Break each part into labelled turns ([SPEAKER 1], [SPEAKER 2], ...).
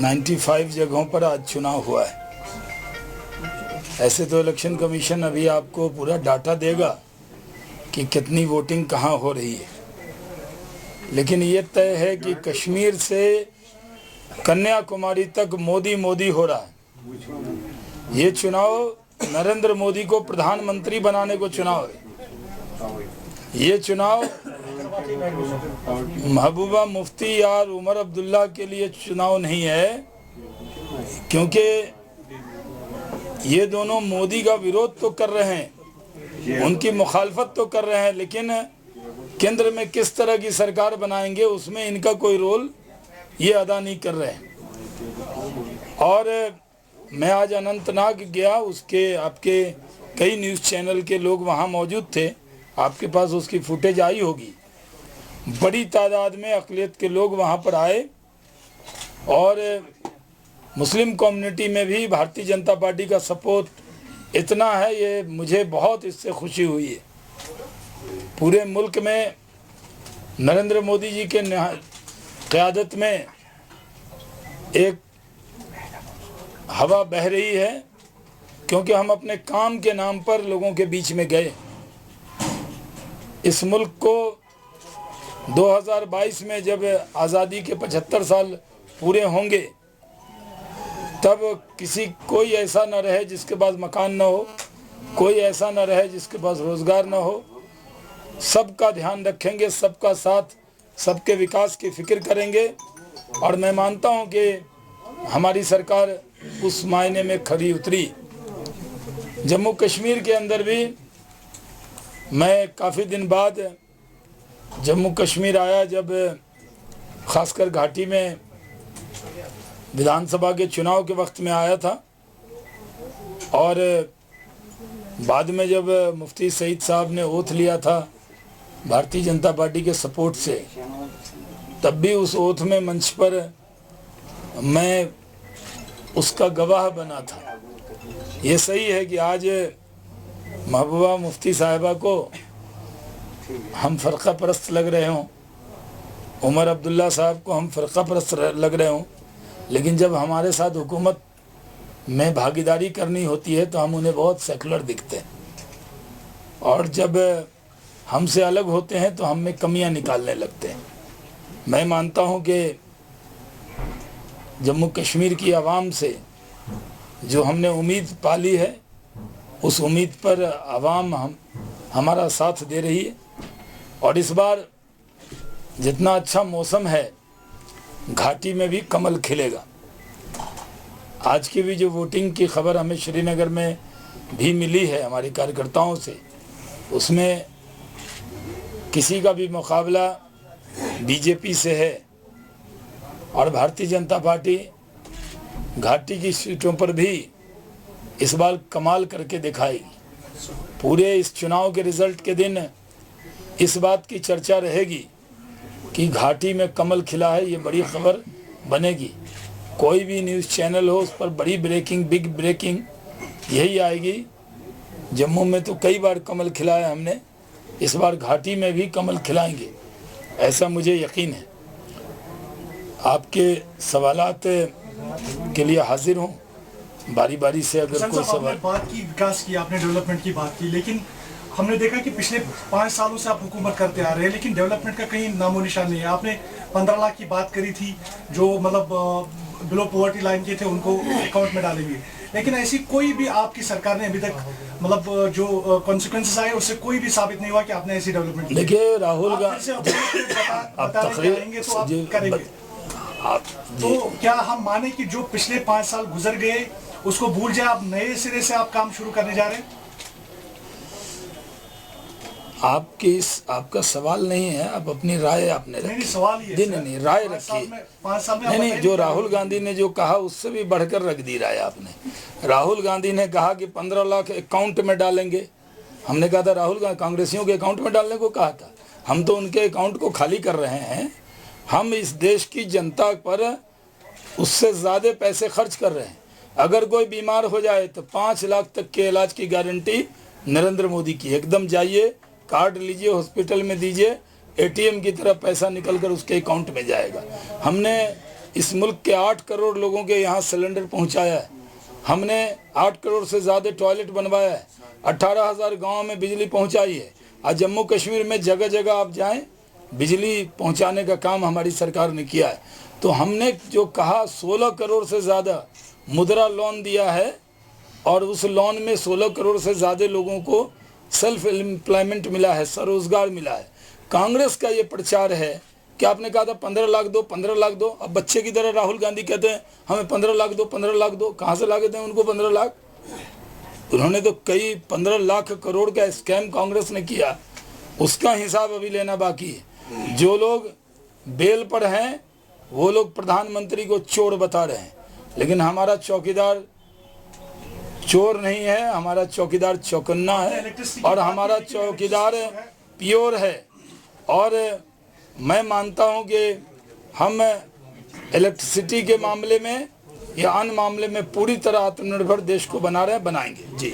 [SPEAKER 1] 95 जगहों पर आज चुनाव हुआ है। ऐसे तो इलेक्शन कमीशन अभी आपको पूरा डाटा देगा कि कितनी वोटिंग कहाँ हो रही है, लेकिन ये तय है कि कश्मीर से कन्याकुमारी तक मोदी मोदी हो रहा है। ये चुनाव नरेंद्र मोदी को प्रधानमंत्री बनाने को चुनाव है। ये चुनाव महबूबा मुफ्ती या उमर अब्दुल्ला के लिए चुनाव नहीं है, क्योंकि ये दोनों मोदी का विरोध तो कर रहे हैं, उनकी मुखालफत तो कर रहे हैं, लेकिन केंद्र में किस तरह की सरकार बनाएंगे उसमें इनका कोई रोल ये अदा नहीं कर रहे हैं। और मैं आज अनंतनाग गया, उसके आपके कई न्यूज़ चैनल के लोग वहाँ मौजूद थे, आपके पास उसकी फुटेज आई होगी। बड़ी तादाद में अक़लियत के लोग वहाँ पर आए और मुस्लिम कम्युनिटी में भी भारतीय जनता पार्टी का सपोर्ट इतना है, ये मुझे बहुत इससे खुशी हुई है। पूरे मुल्क में नरेंद्र मोदी जी के क़यादत में एक हवा बह रही है, क्योंकि हम अपने काम के नाम पर लोगों के बीच में गए। इस मुल्क को 2022 में जब आज़ादी के 75 साल पूरे होंगे, तब कोई ऐसा न रहे जिसके पास मकान न हो, कोई ऐसा न रहे जिसके पास रोज़गार न हो। सबका ध्यान रखेंगे, सबका साथ, सबके विकास की फ़िक्र करेंगे। और मैं मानता हूं कि हमारी सरकार उस मायने में खरी उतरी। जम्मू कश्मीर के अंदर भी मैं काफ़ी दिन बाद जम्मू कश्मीर आया, जब ख़ासकर घाटी में विधानसभा के चुनाव के वक्त में आया था, और बाद में जब मुफ्ती सईद साहब ने ओथ लिया था भारतीय जनता पार्टी के सपोर्ट से, तब भी उस ओथ में मंच पर मैं उसका गवाह बना था। ये सही है कि आज महबूबा मुफ्ती साहिबा को हम फ़िरक़ा परस्त लग रहे हों, उमर अब्दुल्ला साहब को हम फ़िरक़ा परस्त लग रहे हों, लेकिन जब हमारे साथ हुकूमत में भागीदारी करनी होती है तो हम उन्हें बहुत सेकुलर दिखते हैं, और जब हमसे अलग होते हैं तो हम में कमियां निकालने लगते हैं। मैं मानता हूं कि जम्मू कश्मीर की आवाम से जो हमने उम्मीद पाली है, उस उम्मीद पर आवाम हमारा साथ दे रही है। और इस बार जितना अच्छा मौसम है, घाटी में भी कमल खिलेगा। आज की भी जो वोटिंग की खबर हमें श्रीनगर में भी मिली है हमारे कार्यकर्ताओं से, उसमें किसी का भी मुकाबला बीजेपी से है, और भारतीय जनता पार्टी घाटी की सीटों पर भी इस बार कमाल करके दिखाएगी। पूरे इस चुनाव के रिज़ल्ट के दिन इस बात की चर्चा रहेगी कि घाटी में कमल खिला है, ये बड़ी खबर बनेगी। कोई भी न्यूज़ चैनल हो, उस पर बड़ी ब्रेकिंग, बिग ब्रेकिंग यही आएगी। जम्मू में तो कई बार कमल खिलाया हमने, इस बार घाटी में भी कमल खिलाएंगे, ऐसा मुझे यकीन है। आपके सवालात के लिए हाजिर हूँ, बारी बारी से अगर कोई सवाल।
[SPEAKER 2] बात की, विकास की, आपने डेवलपमेंट की बात की, लेकिन हमने देखा कि पिछले 5 सालों से आप हुकूमत करते आ रहे हैं, लेकिन डेवलपमेंट का कहीं नामो निशान नहीं है। आपने 15 लाख की बात करी थी, जो मतलब बिलो पॉवर्टी लाइन के थे, उनको अकाउंट में डालेंगे, लेकिन ऐसी कोई भी आपकी सरकार ने अभी तक मतलब जो कॉन्सिक्वेंसेस आए उससे कोई भी साबित नहीं हुआ कि आपने ऐसी डेवलपमेंट।
[SPEAKER 1] देखिए राहुल गांधी,
[SPEAKER 2] तो क्या हम माने कि जो पिछले 5 साल गुजर गए उसको भूल जाए, आप नए सिरे से आप काम शुरू करने जा रहे हैं?
[SPEAKER 1] आपका सवाल नहीं है, आप अपनी राय आपने रखी।
[SPEAKER 2] नहीं, सवाल ये है,
[SPEAKER 1] नहीं, राय रखिए।
[SPEAKER 2] 5 साल में
[SPEAKER 1] नहीं, जो राहुल गांधी ने जो कहा उससे भी बढ़कर रख दी राय आपने। राहुल गांधी ने कहा कि 15 लाख अकाउंट में डालेंगे। हमने कहा था राहुल गांधी कांग्रेसियों के अकाउंट में डालने को कहा था। हम तो उनके अकाउंट को खाली कर रहे हैं। हम इस देश की जनता पर उससे ज़्यादा पैसे खर्च कर रहे हैं। अगर कोई बीमार हो जाए तो 5 लाख तक के इलाज की गारंटी नरेंद्र मोदी की। एकदम जाइए, कार्ड लीजिए, हॉस्पिटल में दीजिए, एटीएम की तरह पैसा निकल कर उसके अकाउंट में जाएगा। हमने इस मुल्क के 8 करोड़ लोगों के यहाँ सिलेंडर पहुँचाया है। हमने 8 करोड़ से ज़्यादा टॉयलेट बनवाया है। 18,000 गाँव में बिजली पहुँचाई है। आज जम्मू कश्मीर में जगह जगह आप जाएं, बिजली पहुँचाने का काम हमारी सरकार ने किया है। तो हमने जो कहा 16 करोड़ से ज़्यादा मुद्रा लोन दिया है और उस लोन में 16 करोड़ से ज़्यादा लोगों को सेल्फ एम्प्लॉयमेंट मिला है, स्वरोजगार मिला है। कांग्रेस का ये प्रचार है कि आपने कहा था 15 लाख दो, 15 लाख दो। अब बच्चे की तरह राहुल गांधी कहते हैं हमें 15 लाख दो, 15 लाख दो। कहाँ से लाके दें उनको 15 लाख? उन्होंने तो कई 15 लाख करोड़ का स्कैम कांग्रेस ने किया, उसका हिसाब अभी लेना बाकी है। जो लोग बेल पर हैं वो लोग प्रधानमंत्री को चोर बता रहे हैं, लेकिन हमारा चौकीदार चोर नहीं है, हमारा चौकीदार चौकन्ना है और हमारा चौकीदार प्योर है। और मैं मानता हूं कि हम इलेक्ट्रिसिटी के मामले में या अन्य मामले में पूरी तरह आत्मनिर्भर देश को बना रहे हैं, बनाएंगे। जी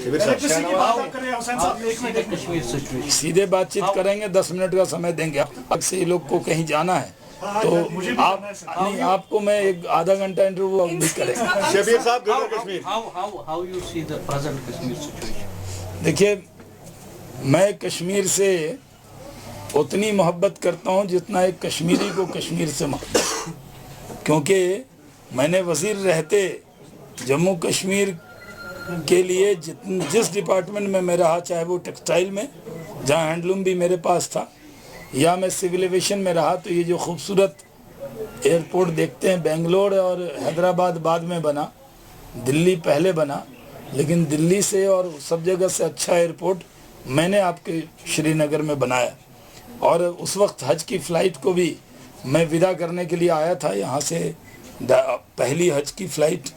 [SPEAKER 1] सीधे बातचीत करेंगे, 10 मिनट का समय देंगे। अब से ये लोग को कहीं जाना है तो आप नहीं, आपको मैं एक आधा घंटा इंटरव्यू भी करेंगे।
[SPEAKER 3] शबीर साहब, Kashmir,
[SPEAKER 4] how you see the present Kashmir situation?
[SPEAKER 1] देखिए, मैं कश्मीर से उतनी मोहब्बत करता हूं जितना एक कश्मीरी को कश्मीर से मोहब्बत, क्योंकि मैंने वजीर रहते जम्मू कश्मीर के लिए जिस डिपार्टमेंट में मैं रहा, चाहे वो टेक्सटाइल में जहां हैंडलूम भी मेरे पास था, या मैं सिविल एविएशन में रहा, तो ये जो खूबसूरत एयरपोर्ट देखते हैं, बेंगलोर और हैदराबाद बाद में बना, दिल्ली पहले बना, लेकिन दिल्ली से और सब जगह से अच्छा एयरपोर्ट मैंने आपके श्रीनगर में बनाया। और उस वक्त हज की फ़्लाइट को भी मैं विदा करने के लिए आया था यहाँ से, पहली हज की फ़्लाइट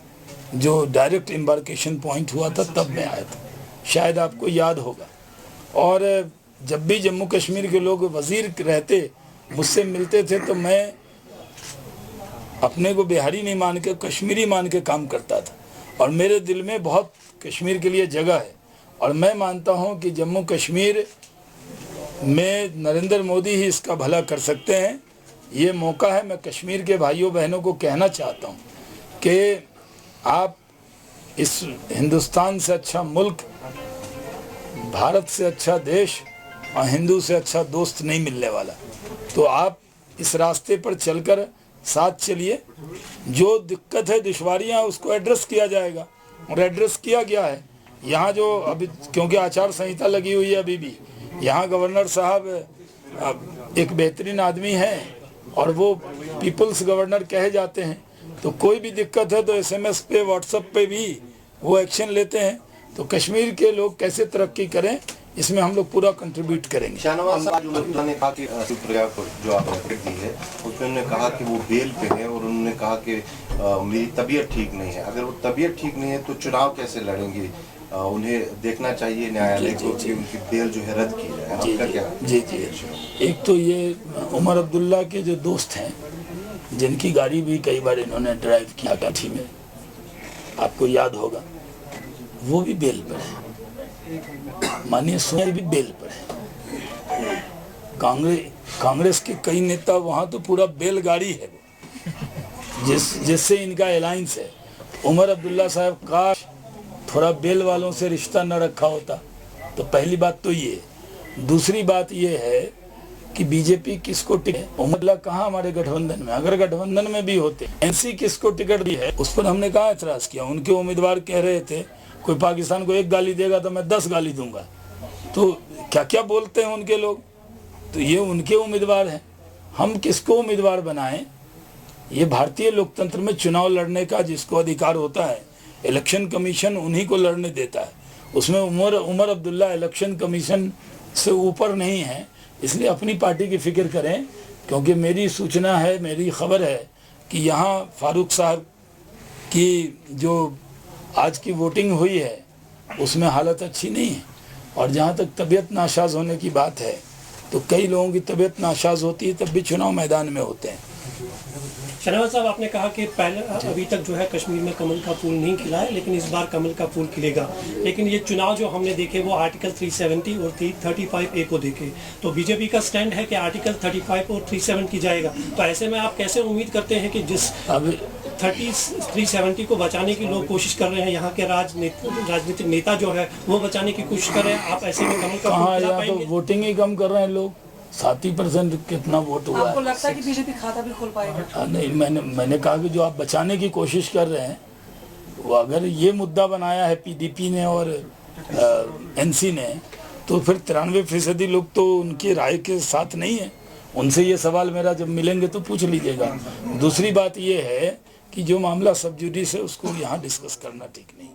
[SPEAKER 1] जो डायरेक्ट एम्बार्केशन पॉइंट हुआ था, तब मैं आया था, शायद आपको याद होगा। और जब भी जम्मू कश्मीर के लोग वज़ीर रहते मुझसे मिलते थे तो मैं अपने को बिहारी नहीं मान के कश्मीरी मान के काम करता था, और मेरे दिल में बहुत कश्मीर के लिए जगह है। और मैं मानता हूं कि जम्मू कश्मीर में नरेंद्र मोदी ही इसका भला कर सकते हैं। ये मौका है। मैं कश्मीर के भाइयों बहनों को कहना चाहता हूं कि आप इस हिंदुस्तान से अच्छा मुल्क, भारत से अच्छा देश और हिंदू से अच्छा दोस्त नहीं मिलने वाला। तो आप इस रास्ते पर चलकर साथ चलिए। जो दिक्कत है, दुश्वारियाँ, उसको एड्रेस किया जाएगा और एड्रेस किया गया है। यहाँ जो अभी, क्योंकि आचार संहिता लगी हुई है अभी भी, यहाँ गवर्नर साहब एक बेहतरीन आदमी हैं और वो पीपल्स गवर्नर कहे जाते हैं। तो कोई भी दिक्कत है तो SMS पे, व्हाट्सएप पे भी वो एक्शन लेते हैं। तो कश्मीर के लोग कैसे तरक्की करें, इसमें हम लोग पूरा कंट्रीब्यूट करेंगे।
[SPEAKER 3] शाहनवाज साहब, उन्होंने कहा कि प्रयाग जो आपने अपडेट दी है उसमें उन्होंने कहा कि वो बेल पे हैं और उन्होंने कहा कि मेरी तबीयत ठीक नहीं है। अगर वो तबीयत ठीक नहीं है तो चुनाव कैसे लड़ेंगे? उन्हें देखना चाहिए न्यायालय को कि उनकी बेल जो है रद्द की जाए। आपका क्या?
[SPEAKER 1] जी, एक तो ये उमर अब्दुल्ला के जो दोस्त हैं, जिनकी गाड़ी भी कई बार इन्होंने ड्राइव किया काठी में, आपको याद होगा, वो भी बेल पर है। माननीय सोनिया भी बेल पर है। कांग्रेस के कई नेता वहाँ तो पूरा बेलगाड़ी है जिससे इनका अलायंस है। उमर अब्दुल्ला साहब का थोड़ा बेल वालों से रिश्ता न रखा होता। तो पहली बात तो ये। दूसरी बात ये है कि बीजेपी किसको टिकट, उमर कहाँ हमारे गठबंधन में, अगर गठबंधन में भी होते, एनसी किसको टिकट दी है, उस पर हमने कहाँ एतराज़ किया। उनके उम्मीदवार कह रहे थे कोई पाकिस्तान को 1 गाली देगा तो मैं 10 गाली दूंगा। तो क्या क्या बोलते हैं उनके लोग। तो ये उनके उम्मीदवार हैं, हम किसको उम्मीदवार बनाएं। ये भारतीय लोकतंत्र में चुनाव लड़ने का जिसको अधिकार होता है, इलेक्शन कमीशन उन्हीं को लड़ने देता है। उसमें उमर अब्दुल्ला इलेक्शन कमीशन से ऊपर नहीं है। इसलिए अपनी पार्टी की फ़िक्र करें, क्योंकि मेरी सूचना है, मेरी खबर है कि यहाँ फारूक साहब की जो आज की वोटिंग हुई है उसमें हालत अच्छी नहीं है। और जहाँ तक तबीयत नाशाज होने की बात है, तो कई लोगों की तबीयत नाशाज होती है तब भी चुनाव मैदान में होते हैं।
[SPEAKER 5] शहनवाज साहब, आपने कहा कि पहले अभी तक जो है कश्मीर में कमल का फूल नहीं खिला है, लेकिन इस बार कमल का फूल खिलेगा। लेकिन ये चुनाव जो हमने देखे वो आर्टिकल 370 और 335A को देखे, तो बीजेपी का स्टैंड है कि आर्टिकल 35 और 370 जाएगा। तो ऐसे में आप कैसे उम्मीद करते हैं कि जिस 370 को बचाने की लोग कोशिश कर रहे हैं, यहाँ के राजनीतिक नेता जो है वो बचाने की कोशिश कर रहे हैं, आप ऐसे में कमल का फूल खिला पाएंगे?
[SPEAKER 1] तो वोटिंग ही कम कर रहे हैं लोग, 7% कितना वोट हुआ
[SPEAKER 6] आपको
[SPEAKER 1] है।
[SPEAKER 6] लगता है कि बीजेपी खाता भी खोल पाएगा?
[SPEAKER 1] नहीं, मैंने कहा कि जो आप बचाने की कोशिश कर रहे हैं, वो अगर ये मुद्दा बनाया है पीडीपी ने और एनसी ने, तो फिर 93% लोग तो उनकी राय के साथ नहीं है। उनसे ये सवाल मेरा जब मिलेंगे तो पूछ लीजिएगा। दूसरी बात ये है कि जो मामला सब जुडिस है उसको यहाँ डिस्कस करना ठीक नहीं।